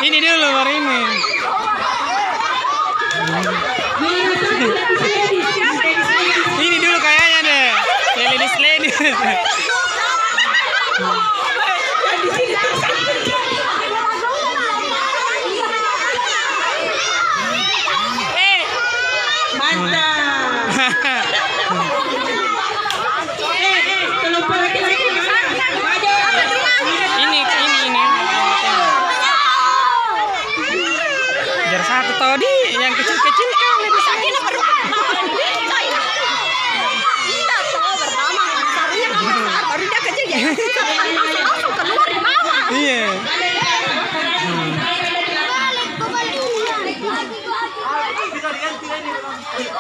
Ini dulu baru ini. Ini dulu kayaknya deh. Ladies. Jar satu tadi yang kecil-kecil kan lebih sakit. Iya toh pertama barunya mama besar, baru dia kecil ya. Langsung keluar di bawah. Iya.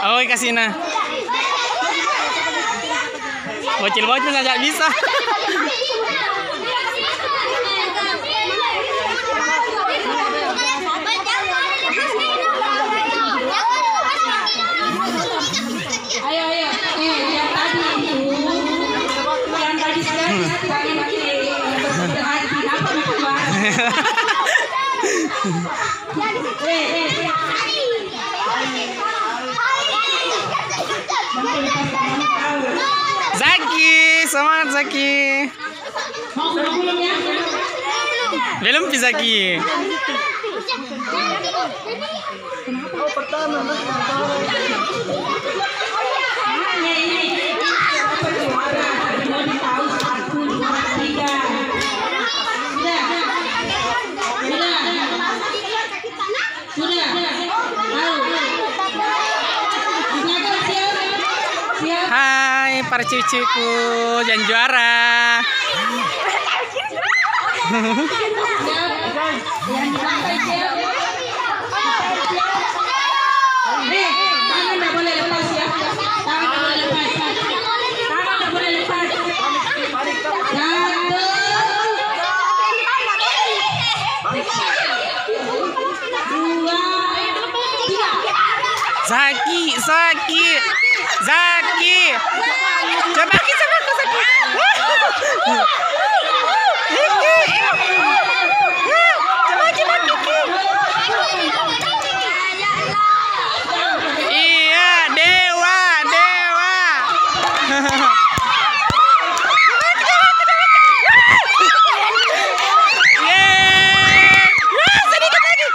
Oh, kasih nah. Bocil-bocil saja bisa. Ayo, yang tadi itu, yang tadi sekali jangan berhati apa Zaki, semangat Zaki. Belum Zaki. Hai para cucuku yang juara. Tangan tidak boleh lepas ya. Tangan tidak boleh lepas. Tangan tidak boleh lepas. Zaki. Coba Zaki. Iya, dewa. Sedikit lagi.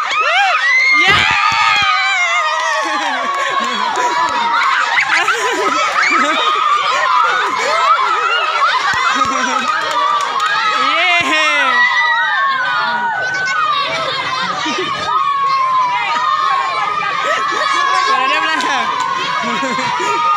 Sudah belum?